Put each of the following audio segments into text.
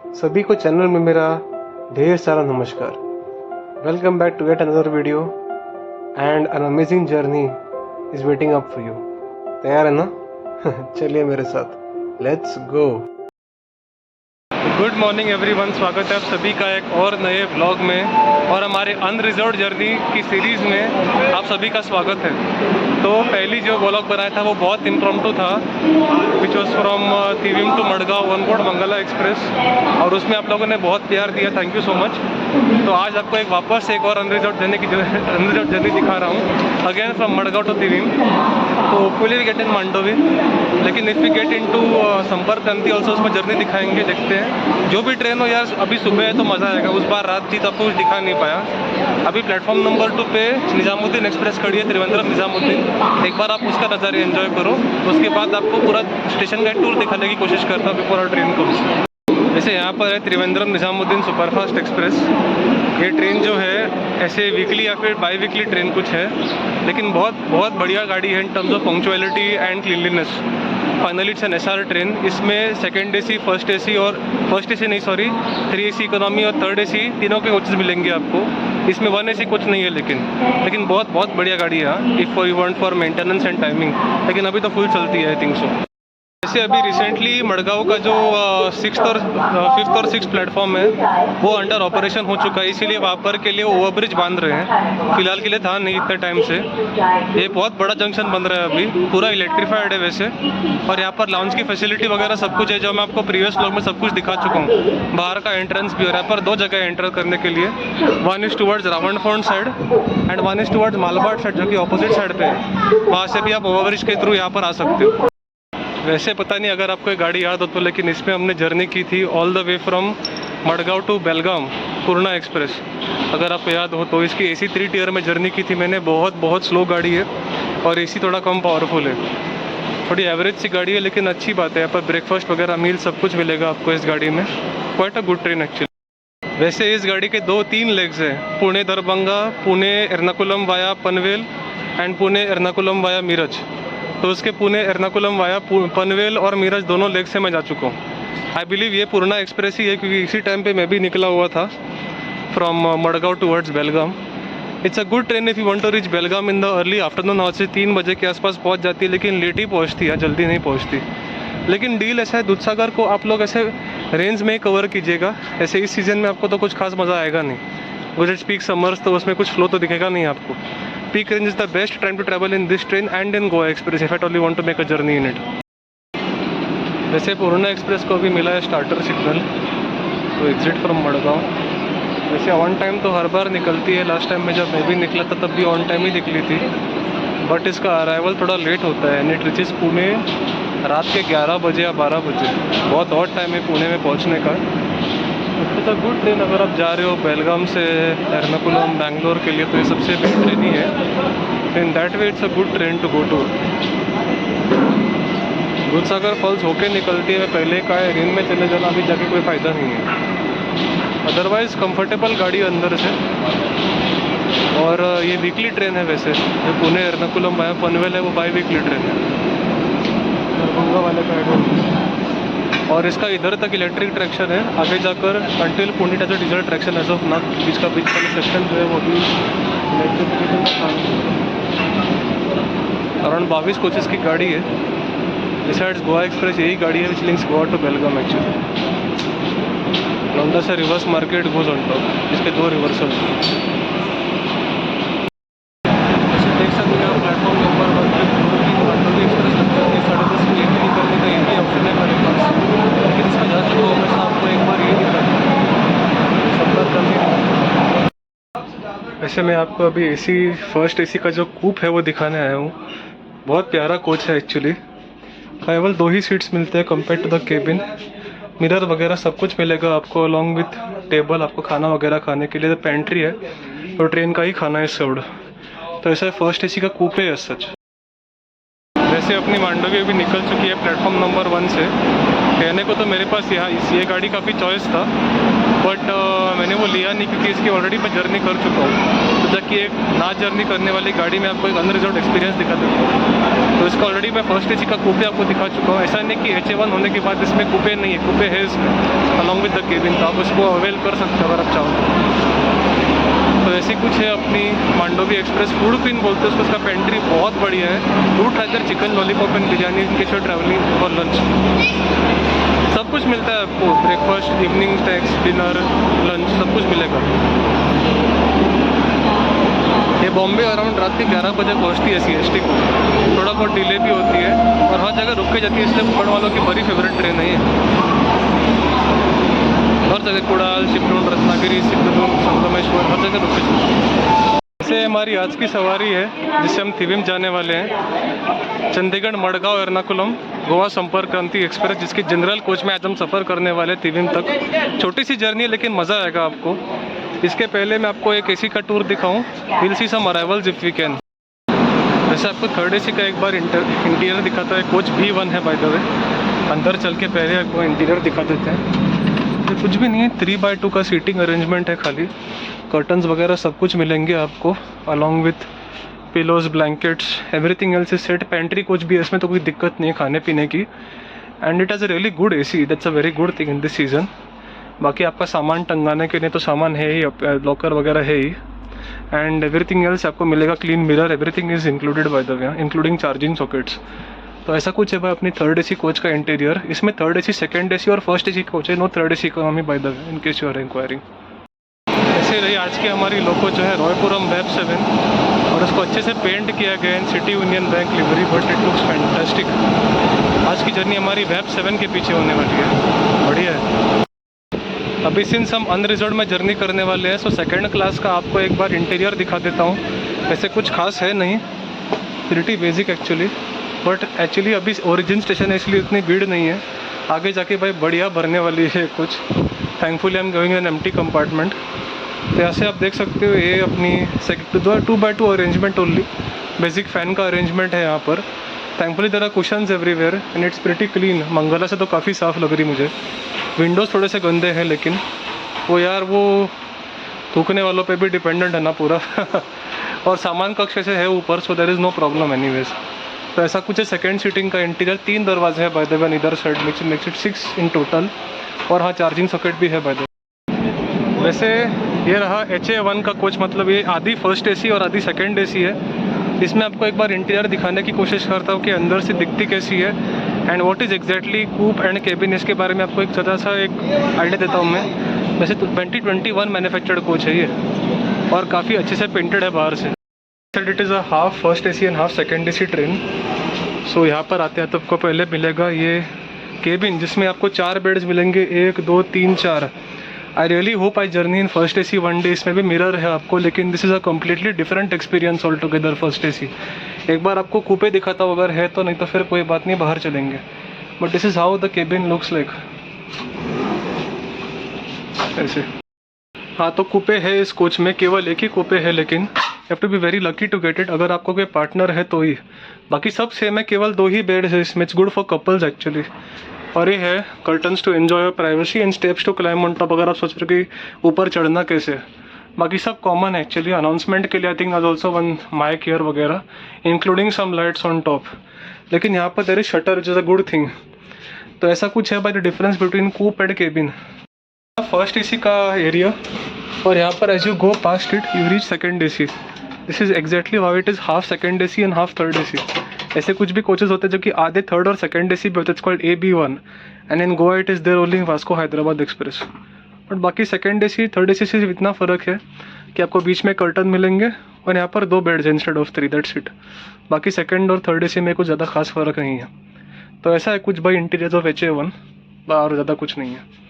सभी को चैनल में मेरा ढेर सारा नमस्कार। Welcome back to yet another video and an amazing journey is waiting up for you. तैयार है ना? चलिए मेरे साथ, let's go. Good morning everyone, स्वागत है आप सभी का एक और नए ब्लॉग में और हमारे अनरिजर्व्ड जर्नी की सीरीज़ में आप सभी का स्वागत है। तो पहली जो ब्लॉग बनाया था वो बहुत इम्प्रॉम्प्टू था, which was from Thivim to Madgaon on board Mangala express, और उसमें आप लोगों ने बहुत प्यार दिया, थैंक यू सो मच। तो आज आपको एक और अनरिजर्व्ड जर्नी दिखा रहा हूँ, again from Madgaon to Thivim. तो hopefully we get in Mandovi, लेकिन if we get in to Sampark Kranti also उसमें जर्नी दिखाएंगे, देखते हैं। जो भी ट्रेन हो यार, अभी सुबह है तो मज़ा आएगा, उस बार रात थी तो आपको कुछ दिखा नहीं पाया। अभी प्लेटफॉर्म नंबर 2 पे निज़ामुद्दीन एक्सप्रेस खड़ी है, त्रिवेंद्रम निज़ामुद्दीन। एक बार आप उसका नज़ारा एंजॉय करो, उसके बाद आपको पूरा स्टेशन का टूर दिखाने की कोशिश करता हूँ बिफोर ट्रेन को। जैसे यहाँ पर है त्रिवेंद्रम निज़ामुद्दीन सुपरफास्ट एक्सप्रेस। ये ट्रेन जो है ऐसे वीकली या फिर बाई वीकली ट्रेन कुछ है, लेकिन बहुत बढ़िया गाड़ी है in terms of punctuality and cleanliness. Finally it's an SR train. इसमें सेकंड एसी, फर्स्ट एसी और 3 एसी इकोनॉमी और थर्ड एसी तीनों के कोचेस मिलेंगे आपको। इसमें 1 एसी कोच नहीं है, लेकिन बहुत बढ़िया गाड़ी है if you want for maintenance and timing. लेकिन अभी तो फुल चलती है, आई थिंक सो। जैसे अभी रिसेंटली मडगांव का जो 5th और 6th प्लेटफॉर्म है वो अंडर ऑपरेशन हो चुका है, इसीलिए वहाँ पर के लिए ओवरब्रिज बांध रहे हैं। फिलहाल के लिए था नहीं इतने टाइम से। ये बहुत बड़ा जंक्शन बन रहा है अभी, पूरा इलेक्ट्रीफाइड है वैसे, और यहाँ पर लाउंज की फैसिलिटी वगैरह सब कुछ है, जो मैं आपको प्रीवियस ब्लॉग में सब कुछ दिखा चुका हूँ। बाहर का एंट्रेंस भी, और यहाँ पर 2 जगह एंटर करने के लिए, 1 is towards Ravan fort side and 1 is towards Malbhat side, जो कि ऑपोजिट साइड पे है। वहाँ से भी आप ओवरब्रिज के थ्रू यहाँ पर आ सकते हो। वैसे पता नहीं अगर आपको ये गाड़ी याद हो तो, लेकिन इसमें हमने जर्नी की थी all the way from Madgaon to Belgaum, Purna express. अगर आपको याद हो तो इसकी एसी 3 टियर में जर्नी की थी मैंने। बहुत स्लो गाड़ी है और एसी थोड़ा कम पावरफुल है, थोड़ी एवरेज सी गाड़ी है, लेकिन अच्छी बात है यहाँ पर ब्रेकफास्ट वगैरह मील सब कुछ मिलेगा आपको इस गाड़ी में। Quite a good train actually. वैसे इस गाड़ी के 2-3 लेग्स हैं, Pune Darbhanga, Pune Ernakulam via Panvel and Pune Ernakulam via Miraj. तो उसके पुणे एर्नाकुलम वाया पनवेल और मीरज दोनों लेग से मैं जा चुका हूँ। आई बिलीव ये पूर्णा एक्सप्रेस ही है, क्योंकि इसी टाइम पे मैं भी निकला हुआ था from Madgaon towards Belgaum. It's a good train if you want to reach Belgaum in the early afternoon. आज से 3 बजे के आसपास पहुँच जाती है, लेकिन लेट ही पहुँचती है, जल्दी नहीं पहुँचती। लेकिन डील ऐसा है, दूधसागर को आप लोग ऐसे रेंज में ही कवर कीजिएगा। ऐसे इस सीज़न में आपको तो कुछ खास मज़ा आएगा नहीं। गुजरात पीक समर्स तो उसमें कुछ फ्लो तो दिखेगा नहीं आपको। Peak range is the best time to travel in this train and in Goa Express if at all you want to make a journey in it. वैसे पूर्णा एक्सप्रेस को भी मिला है स्टार्टर सिग्नल, तो एग्जिट फ्रॉम मडगांव। वैसे on time तो हर बार निकलती है, लास्ट टाइम में जब मैं भी निकला था तब भी ऑन टाइम ही निकली थी, बट इसका अराइवल थोड़ा लेट होता है एंड इट रिचेस पुणे रात के 11 बजे या 12 बजे। बहुत और टाइम है पुणे में पहुँचने का। इट्स अ गुड ट्रेन अगर आप जा रहे हो बेलगाम से एर्नाकुलम बैंगलोर के लिए, तो ये सबसे बेस्ट ट्रेन ही है। In that way it's a good train to go to. Dudhsagar falls होके निकलती है, मैं पहले का है रिन में चले जाना, अभी जाके कोई फ़ायदा नहीं है। अदरवाइज़ कंफर्टेबल गाड़ी अंदर से, और ये वीकली ट्रेन है वैसे। जो पुणे एर्नाकुलम वाया पनवेल है वो बाई वीकली ट्रेन है, दरभंगा वाले का एड्रेस। और इसका इधर तक इलेक्ट्रिक ट्रैक्शन है, आगे जाकर until Pune touch diesel traction as of not. बीच वाला सेक्शन जो है वो भी इलेक्ट्रिफिकेशन का काम है। अराउंड 22 कोचेस की गाड़ी है। डिसाइड्स गोवा एक्सप्रेस यही गाड़ी है which links Goa to Belgaum actually. Londa से reverse market goes on top, इसके 2 रिवर्सल। देख सकते हो प्लेटफॉर्म नंबर 1 पे मांडोवी एक्सप्रेस लगता है 10:30 बजे निकलने का, ये भी ऑप्शन है मेरे पास, लेकिन इसमें जा चुका हूँ मैं शाम को एक बार, ये दिखा संपर्क करनी। वैसे मैं आपको अभी एसी फर्स्ट एसी का जो कूप है वो दिखाने आया हूँ। बहुत प्यारा कोच है एक्चुअली। केवल 2 ही सीट्स मिलते हैं compare to the cabin. Mirror वगैरह सब कुछ मिलेगा आपको, अलॉन्ग विथ टेबल आपको खाना वगैरह खाने के लिए। पेंट्री है और ट्रेन का ही खाना है सर्व्ड। तो ऐसा फर्स्ट एसी का कूप है सच। वैसे अपनी मांडवी अभी निकल चुकी है प्लेटफॉर्म नंबर 1 से। कहने को तो मेरे पास यहाँ ये गाड़ी का भी चॉइस था, बट मैंने वो लिया नहीं क्योंकि इसकी ऑलरेडी मैं जर्नी कर चुका हूँ। तो जबकि एक ना जर्नी करने वाली गाड़ी में आपको एक अनरिजर्व्ड एक्सपीरियंस दिखा देता हूँ। तो इसका ऑलरेडी मैं फर्स्ट एसी का कूपे आपको दिखा चुका हूँ। ऐसा नहीं कि HA1 होने के बाद इसमें कूपे नहीं है, कूपे है इसमें अलॉन्ग विद द केबिन। तो आप उसको अवेल कर सकते हो अगर आप चाहो तो ऐसी कुछ है अपनी मांडोवी एक्सप्रेस। फूड क्वीन बोलते हैं उसको। उसका पेंट्री बहुत बढ़िया है। Do try their chicken lollipop and biryani in case you are travelling for lunch. सब कुछ मिलता है आपको, breakfast, evening snacks, dinner, lunch, सब कुछ मिलेगा। ये बॉम्बे अराउंड रात के 11 बजे पहुँचती है CST को। थोड़ा बहुत डिले भी होती है और हर जगह रुक के जाती है, इसलिए कोकण वालों की बड़ी फेवरेट ट्रेन है ये। हर जगह कुड़ाल, चिपलून, रत्नागिरी, सिद्धदुर्ग, संगमेश्वर, हर जगह रुक के चलती है। ऐसे हमारी आज की सवारी है जिससे हम थिविम जाने वाले हैं। चंडीगढ़, मडगांव, एर्नाकुलम, गोवा संपर्क क्रांति एक्सप्रेस, जिसकी जनरल कोच में आज हम सफ़र करने वाले थिविम तक। छोटी सी जर्नी है लेकिन मज़ा आएगा आपको। इसके पहले मैं आपको एक AC का टूर दिखाऊं। Will see some arrivals if we can. वैसे आपको थर्ड AC का एक बार इंटीरियर दिखाता है। कोच B1 है बाय द वे। अंदर चल के पहले आपको इंटीरियर दिखा देते हैं। तो कुछ भी नहीं है, 3x2 का सीटिंग अरेंजमेंट है खाली। कर्टन्स वगैरह सब कुछ मिलेंगे आपको along with pillows, blankets, everything else is set. Pantry coach भी है इसमें, तो कोई दिक्कत नहीं है खाने पीने की। And it has a really good AC, that's a very good thing in this season. बाकी आपका सामान टंगाने के लिए तो सामान है ही, लॉकर वगैरह है ही। एंड एवरीथिंग एल्स आपको मिलेगा। Clean mirror, everything is included by the way, including charging sockets. तो ऐसा कुछ है भाई अपनी थर्ड AC कोच का इंटीरियर। इसमें थर्ड AC, सेकंड AC और फर्स्ट AC कोच है। No third AC economy by the way, in case you are enquiring. ऐसे रही आज की हमारी लोको जो है रॉयपुरम वेब 7, और उसको अच्छे से पेंट किया गया इन city union bank livery, but it looks fantastic. आज की जर्नी हमारी वेब 7 के पीछे होने वाली है। बढ़िया है। अभी सिंस हम अनरिजर्व्ड में जर्नी करने वाले हैं, सो सेकंड क्लास का आपको एक बार इंटीरियर दिखा देता हूँ। वैसे कुछ खास है नहीं, pretty basic actually, but actually अभी ओरिजिन स्टेशन है इसलिए इतनी भीड़ नहीं है। आगे जाके भाई बढ़िया भरने वाली है कुछ। Thankfully I am going an empty compartment. तो ऐसे आप देख सकते हो ये अपनी 2x2 arrangement only. Basic fan का अरेंजमेंट है यहाँ पर। Thankfully there are cushions everywhere and it's pretty clean. Mangala से तो काफ़ी साफ़ लग रही मुझे। विंडोज़ थोड़े से गंदे हैं लेकिन वो यार वो थूकने वालों पे भी डिपेंडेंट है ना पूरा। और सामान कक्ष से है ऊपर, so there is no problem anyways. तो ऐसा कुछ है सेकंड सीटिंग का इंटीरियर। 3 दरवाजे हैं बाय द वे इधर side, makes it 6 in total. और हाँ, चार्जिंग सॉकेट भी है बाय द वे। वैसे ये रहा HA1 का कोच, मतलब ये आधी फर्स्ट AC और आधी सेकंड AC है। इसमें आपको एक बार इंटीरियर दिखाने की कोशिश करता हूँ कि अंदर से दिखती कैसी है and what is exactly coupe and cabin. इसके बारे में आपको एक छोटा सा एक आइडिया देता हूँ मैं। वैसे तो 2021 मैन्युफैक्चर्ड कोच है ये और काफ़ी अच्छे से पेंटेड है बाहर से। It is a half first AC and half second AC train. So यहाँ पर आते हैं तो आपको पहले मिलेगा ये केबिन, जिसमें आपको 4 बेड्स मिलेंगे, 1 2 3 4। I really hope I journey in first AC one day. इसमें भी मिरर है आपको, लेकिन this is a completely different experience all together first AC। एक बार आपको कूपे दिखाता हूँ अगर है तो, नहीं तो फिर कोई बात नहीं, बाहर चलेंगे। But this is how the cabin looks like. ऐसे हाँ, तो कूपे है इस कोच में, केवल एक ही कूपे है, लेकिन you have to be very lucky to get it. अगर आपको कोई पार्टनर है तो ही। बाकी सब सेम है, केवल 2 ही बेड है इसमें। It's good for couples actually. और ये है curtains to enjoy your privacy and steps to climb on top, अगर आप सोच रहे हो कि ऊपर चढ़ना कैसे। बाकी सब कॉमन है एक्चुअली। अनाउंसमेंट के लिए I think also one mic here वगैरह, including some lights on top. लेकिन यहाँ पर there is shutter which is a good thing. तो ऐसा कुछ है by the difference between coupe and cabin. First AC का एरिया, और यहाँ पर as you go past it you reach second AC। This is exactly how it is, half second AC and half third AC। ऐसे कुछ भी coaches होते हैं जो कि आधे थर्ड और सेकेंड AC भी होते हैं। It's called AB1 and in Goa it is there only Vasco Hyderabad express. But बाकी सेकेंड AC थर्ड AC से सिर्फ इतना फ़र्क है कि आपको बीच में कर्टन मिलेंगे और यहाँ पर 2 beds instead of 3, that's it. बाकी सेकेंड और थर्ड AC में कुछ ज़्यादा खास फ़र्क नहीं है। तो ऐसा है कुछ भाई इंटीरियर ऑफ HA1, और ज़्यादा कुछ नहीं है।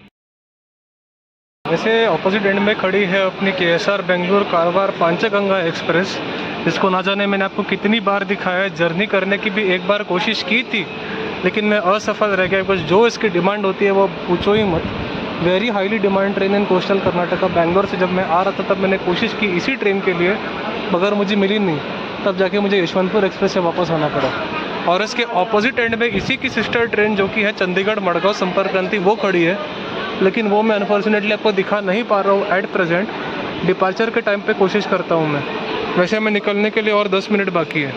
वैसे ऑपोजिट एंड में खड़ी है अपनी KSR बेंगलुरु कारवार पांचगंगा एक्सप्रेस, जिसको ना जाने मैंने आपको कितनी बार दिखाया है। जर्नी करने की भी एक बार कोशिश की थी लेकिन मैं असफल रह गया, बिकॉज जो इसकी डिमांड होती है वो पूछो ही मत। Very highly demand train in coastal Karnataka. Bangalore से जब मैं आ रहा था तब मैंने कोशिश की इसी ट्रेन के लिए, मगर मुझे मिली नहीं। तब जाके मुझे यशवंतपुर एक्सप्रेस से वापस आना पड़ा। और इसके ऑपोजिट एंड में इसी की सिस्टर ट्रेन जो कि है चंडीगढ़ मडगांव संपर्क क्रांति, वो खड़ी है। लेकिन वो मैं अनफॉर्चुनेटली आपको दिखा नहीं पा रहा हूँ एट प्रेजेंट। डिपार्चर के टाइम पे कोशिश करता हूँ मैं। वैसे हमें निकलने के लिए और 10 मिनट बाकी है।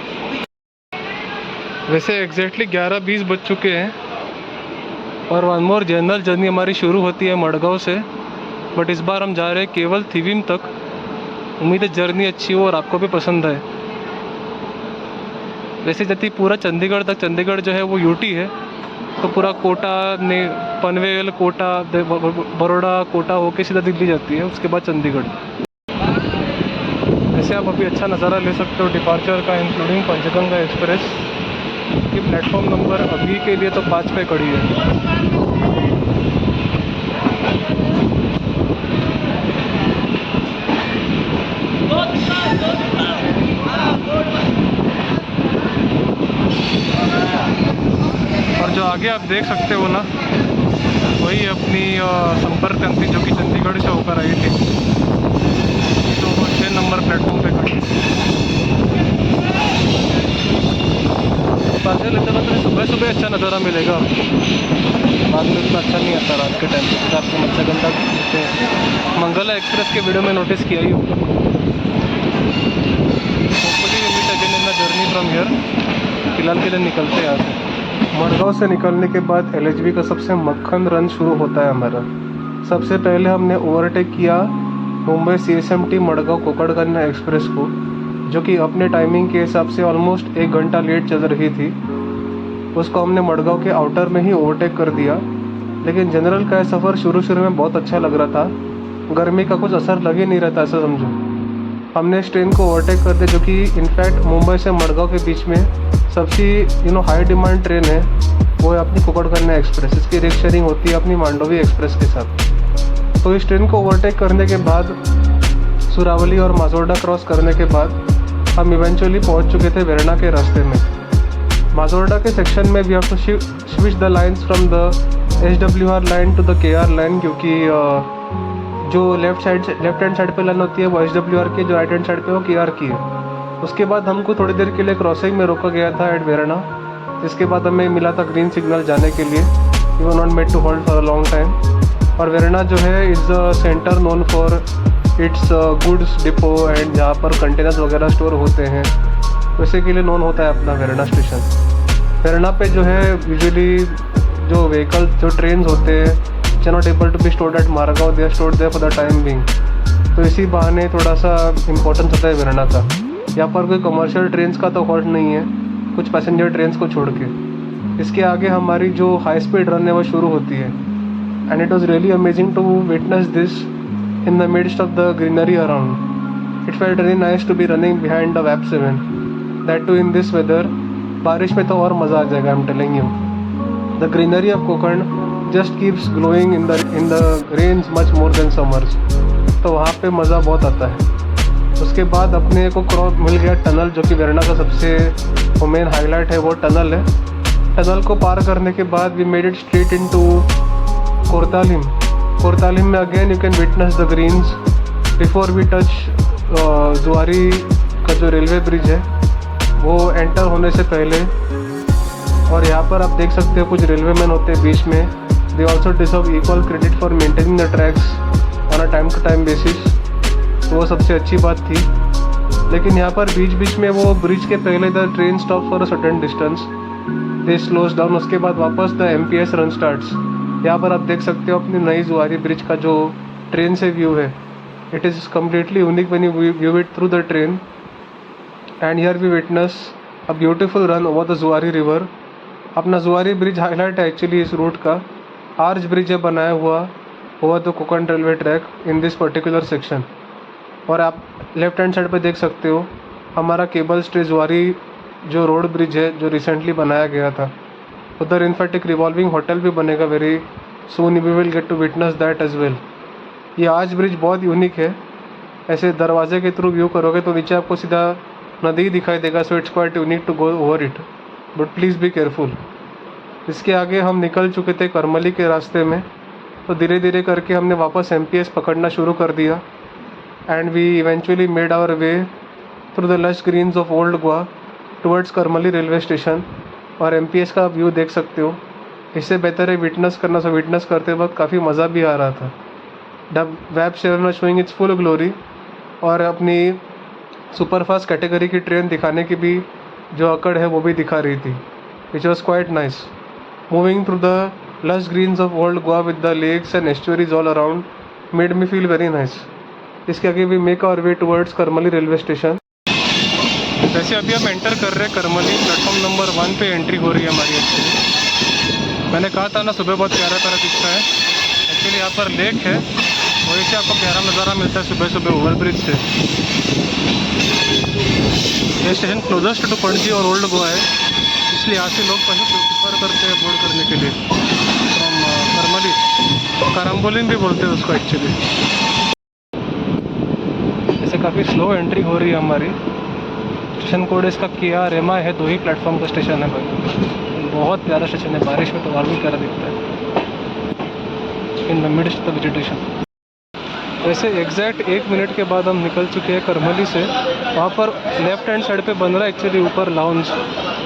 वैसे एग्जैक्टली 11:20 बज चुके हैं और वन मोर जनरल जर्नी हमारी शुरू होती है मडगांव से। बट इस बार हम जा रहे हैं केवल थिविम तक। उम्मीद है जर्नी अच्छी हो और आपको भी पसंद आए। वैसे जैसे पूरा चंडीगढ़ तक, चंडीगढ़ जो है वो यूटी है, तो पूरा कोटा ने पनवेल, कोटा, बड़ौदा, कोटा होके सीधा दिल्ली जाती है, उसके बाद चंडीगढ़। वैसे आप अभी अच्छा नज़ारा ले सकते हो डिपार्चर का, इंक्लूडिंग पंचगंगा एक्सप्रेस की प्लेटफॉर्म नंबर अभी के लिए तो 5 पे खड़ी है। और जो आगे आप देख सकते हो ना, वही अपनी संपर्क क्रांति जो कि चंडीगढ़ से होकर आई थी, तो वो 6 नंबर प्लेटफॉर्म पे खड़ी। बातें लगता है तो सुबह सुबह अच्छा नज़ारा मिलेगा आपको, बाद में इतना अच्छा नहीं आता रात के टाइम पे। आपको मत्स्यगंधा मंगला एक्सप्रेस के वीडियो में नोटिस किया ही होगा। Hopefully we meet again in the journey from here. फिलहाल के लिए निकलते हैं यहाँ से। मडगांव से निकलने के बाद LHB का सबसे मक्खन रन शुरू होता है हमारा। सबसे पहले हमने ओवरटेक किया मुंबई CSMT मडगांव कोकड़कन्या एक्सप्रेस को, जो कि अपने टाइमिंग के हिसाब से ऑलमोस्ट 1 घंटा लेट चल रही थी। उसको हमने मडगांव के आउटर में ही ओवरटेक कर दिया। लेकिन जनरल का सफ़र शुरू में बहुत अच्छा लग रहा था, गर्मी का कुछ असर लग ही नहीं रहा था, ऐसा समझो। हमने इस ट्रेन को ओवरटेक कर दिया, जो कि इनफैक्ट मुंबई से मडगांव के बीच में सबसे हाई डिमांड ट्रेन है, वो है अपनी कोकड़कन्या एक्सप्रेस। इसकी रेक शेयरिंग होती है अपनी मांडवी एक्सप्रेस के साथ। तो इस ट्रेन को ओवरटेक करने के बाद, सुरावली और माजोर्डा क्रॉस करने के बाद, हम इवेंचुअली पहुंच चुके थे वेरना के रास्ते में। माजोर्डा के सेक्शन में we have to switch the lines from the SWR line to the KR line, क्योंकि जो लेफ्ट हैंड साइड पे लाइन होती है वो SWR की, जो राइट हैंड साइड पे वो KR की है। उसके बाद हमको थोड़ी देर के लिए क्रॉसिंग में रोका गया था एट वेरना। इसके बाद हमें मिला था ग्रीन सिग्नल जाने के लिए। We were not made to hold for a long time. और वेरना जो है is a centre known for its goods depot and जहाँ पर कंटेनर्स वगैरह स्टोर होते हैं, वैसे के लिए नोन होता है अपना वेरना स्टेशन। वेरना पे जो है यूजुअली जो व्हीकल, जो ट्रेन होते हैं, can not able to be stored at Margao, they are stored there for the time being. तो इसी बहाने थोड़ा सा इम्पोर्टेंस होता है वेरना का। यहाँ पर कोई कमर्शियल ट्रेन्स का तो हॉल्ट नहीं है, कुछ पैसेंजर ट्रेन्स को छोड़ के। इसके आगे हमारी जो हाई स्पीड रन है वो शुरू होती है। And it was really amazing to witness this in the midst of the greenery around. It felt really nice to be running behind the web 7, that too in this weather. बारिश में तो और मज़ा आ जाएगा, I am telling you. The greenery of Konkan just keeps glowing in the rains much more than summers. तो वहाँ पे मज़ा बहुत आता है। उसके बाद अपने को क्रॉस मिल गया टनल, जो कि वेरना का सबसे मेन हाईलाइट है, वो टनल है। टनल को पार करने के बाद we made it straight into Cortalim. Cortalim में again you can witness the greens before we touch Zuari का जो रेलवे ब्रिज है वो एंटर होने से पहले। और यहाँ पर आप देख सकते हो कुछ रेलवे मैन होते हैं बीच में। They also deserve equal credit for maintaining the tracks on a time to time basis, तो वो सबसे अच्छी बात थी। लेकिन यहाँ पर बीच बीच में वो ब्रिज के पहले the train stop for a certain distance, they slows down. उसके बाद वापस द MPS रन स्टार्ट्स। यहाँ पर आप देख सकते हो अपनी नई जुआरी ब्रिज का जो ट्रेन से व्यू है, it is completely unique when you view it through the train. And here we witness a beautiful run over the Zuari river. अपना जुआरी ब्रिज हाईलाइट है एक्चुअली इस रूट का। आर्च ब्रिज है बनाया हुआ over the Konkan railway track in this particular section. और आप left hand side पे देख सकते हो हमारा केबल स्टे जुआरी जो रोड ब्रिज है, जो रिसेंटली बनाया गया था। उधर इनफैक्ट एक रिवॉल्विंग होटल भी बनेगा very soon, we will get to witness that as well. ये आज ब्रिज बहुत यूनिक है। ऐसे दरवाजे के थ्रू व्यू करोगे तो नीचे आपको सीधा नदी दिखाई देगा, so it's quite unique to go over it, but please be careful. इसके आगे हम निकल चुके थे करमली के रास्ते में, तो धीरे धीरे करके हमने वापस MPS पकड़ना शुरू कर दिया। And we eventually made our way through the lush greens of old Goa towards Karmali railway station. और MPS का व्यू देख सकते हो, इससे बेहतर है विटनेस करना। सो विटनेस करते वक्त काफ़ी मज़ा भी आ रहा था। The web seven showing it's full glory, और अपनी सुपरफास्ट कैटेगरी की ट्रेन दिखाने की भी जो अकड़ है वो भी दिखा रही थी, which was quite nice. Moving through the lush greens of old Goa with the lakes and estuaries all around made me feel very nice. इसके आगे भी make our way towards Karmali railway station. वैसे अभी हम एंटर कर रहे हैं करमली। प्लेटफॉर्म नंबर 1 पे एंट्री हो रही है हमारी। एक्चुअली मैंने कहा था ना सुबह बहुत प्यारा प्यारा दिखता है। एक्चुअली यहाँ पर लेक है, वहीं से आपको प्यारा नज़ारा मिलता है सुबह सुबह ओवरब्रिज से। ये स्टेशन क्लोजेस्ट टू पणजी और ओल्ड गोवा है, इसलिए यहाँ से लोग पहले प्रेफर करते हैं बोर्ड करने के लिए फ्रॉम करमली। कराम्बोलिन भी बोलते हैं उसको एक्चुअली। ऐसे काफ़ी स्लो एंट्री हो रही है हमारी। स्टेशन कोड इसका किया रेमा है, 2 ही प्लेटफॉर्म का स्टेशन है भाई। बहुत प्यारा स्टेशन है, बारिश में तो और भी प्यारा दिखता है in the mid the vegetation. वैसे एग्जैक्ट 1 मिनट के बाद हम निकल चुके हैं करमली से। वहाँ पर लेफ्ट हैंड साइड पे बन रहा है एक्चुअली ऊपर लाउंज।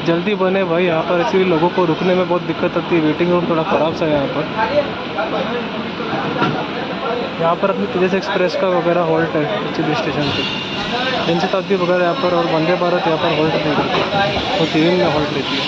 जल्दी बने भाई, यहाँ पर एक्चुअली लोगों को रुकने में बहुत दिक्कत आती है। वेटिंग रूम थोड़ा ख़राब सा है यहाँ पर अपनी तेजस एक्सप्रेस का वगैरह हॉल्ट है एक्चुअली स्टेशन पे। जनशताब्दी वगैरह यहाँ पर और वंदे भारत यहाँ पर हॉल्ट नहीं करती, वो 3 में हॉल्ट लेती है।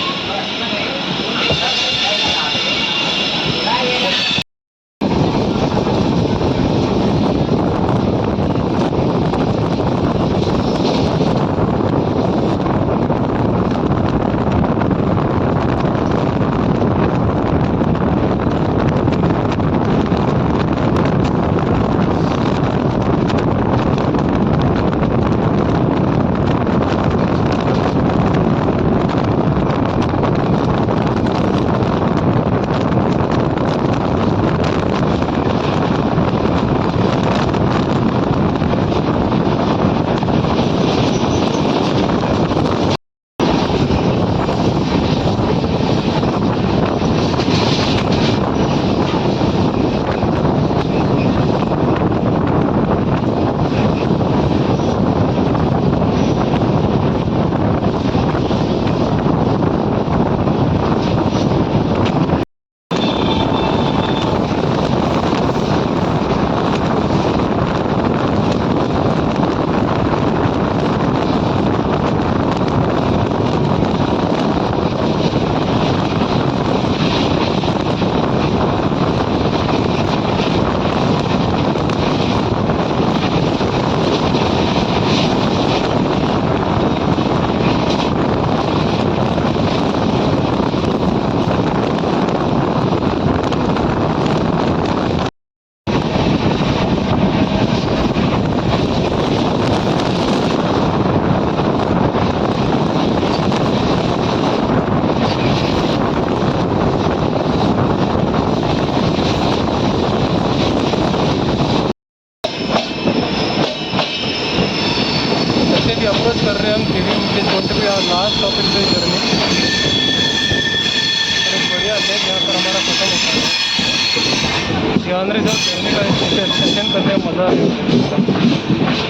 अप्रोच कर रहे हैं हम टीवी में छोटे भी लास्ट टॉपिक पे जर्नी। एक बढ़िया लेक यहाँ पर हमारा खत्म होता है। ध्यान रहे जब जर्नी का एक्सटेंशन करने में मज़ा है।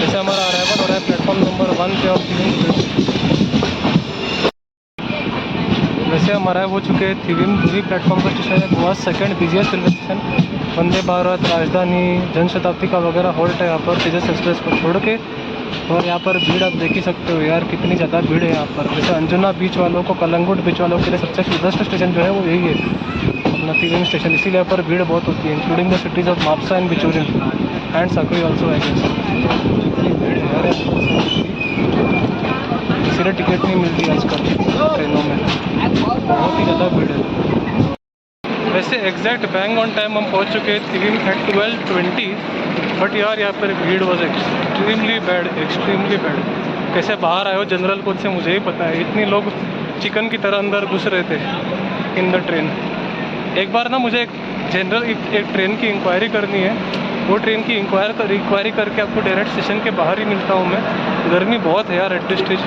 जैसे हमारा अराइवल हो रहा है प्लेटफॉर्म नंबर 1 पे और 3 पे। वैसे हम अराइव हो चुके हैं थिविम प्लेटफॉर्म का स्टेशन है। Goa second busiest railway station. Vande Bharat, Rajdhani, Janshatabdi का वगैरह हॉल्ट है यहाँ पर तेजस एक्सप्रेस को छोड़ के। और यहाँ पर भीड़ आप देख ही सकते हो यार, कितनी ज़्यादा भीड़ है यहाँ पर। जैसे अंजुना बीच वालों को, कलंगुट बीच वालों के लिए सबसे बेस्ट स्टेशन जो है वो यही है अपना थिविम स्टेशन। इसीलिए यहाँ पर भीड़ बहुत होती है, including the cities of Mapusa and Bicholim and Sakhali also I guess. इतनी भीड़ है यार, इसीलिए टिकट नहीं मिलती आजकल ट्रेनों में, बहुत ही ज़्यादा भीड़ है। वैसे एग्जैक्ट बैंग ऑन टाइम हम पहुंच चुके हैं थिविम एट 12:20, बट यार यहाँ पर भीड़ वॉज एक्सट्रीमली बैड। कैसे बाहर आए हो जनरल कोच से मुझे ही पता है। इतने लोग चिकन की तरह अंदर घुस रहे थे इन द ट्रेन। एक बार ना मुझे एक ट्रेन की इंक्वायरी करनी है। वो ट्रेन की इंक्वायरी करके आपको डायरेक्ट स्टेशन के बाहर ही मिलता हूँ मैं। गर्मी बहुत है यार एट दिस स्टेज,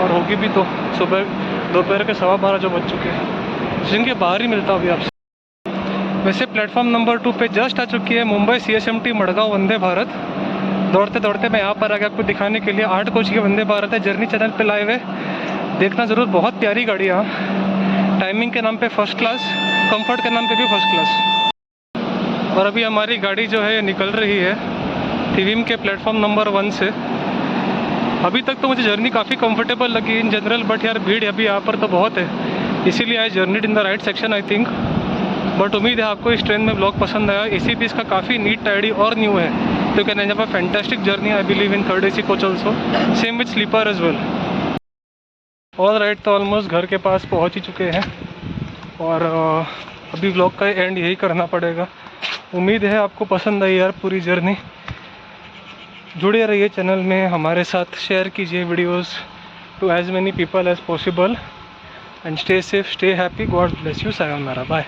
और होगी भी तो सुबह दोपहर के 12:15 जो बज चुके हैं। स्टेशन के बाहर ही मिलता हूँ अभी आपसे। वैसे प्लेटफॉर्म नंबर 2 पे जस्ट आ चुकी है मुंबई CSMT मडगांव वंदे भारत। दौड़ते दौड़ते मैं यहाँ पर आ गया आपको दिखाने के लिए। 8 कोच की वंदे भारत है, जर्नी चैनल पे लाइव है, देखना ज़रूर। बहुत प्यारी गाड़ी है। टाइमिंग के नाम पे फर्स्ट क्लास, कंफर्ट के नाम पे भी फर्स्ट क्लास। और अभी हमारी गाड़ी जो है निकल रही है थिविम के प्लेटफॉर्म नंबर 1 से। अभी तक तो मुझे जर्नी काफ़ी कंफर्टेबल लगी इन जनरल, बट यार भीड़ अभी यहाँ पर तो बहुत है, इसीलिए I journeyed in the right section I think. But उम्मीद है आपको इस ट्रेन में ब्लॉग पसंद आया। AC भी इसका काफ़ी नीट, टाइडी और न्यू है, तो can enjoy a fantastic journey I believe in third AC coach also, same with sleeper as well. All right, तो ऑलमोस्ट घर के पास पहुँच ही चुके हैं और अभी व्लॉग का एंड यही करना पड़ेगा। उम्मीद है आपको पसंद आई यार पूरी जर्नी। जुड़े रहिए चैनल में हमारे साथ, शेयर कीजिए videos to as many people as possible and stay safe, stay happy, God bless you, sayonara, bye.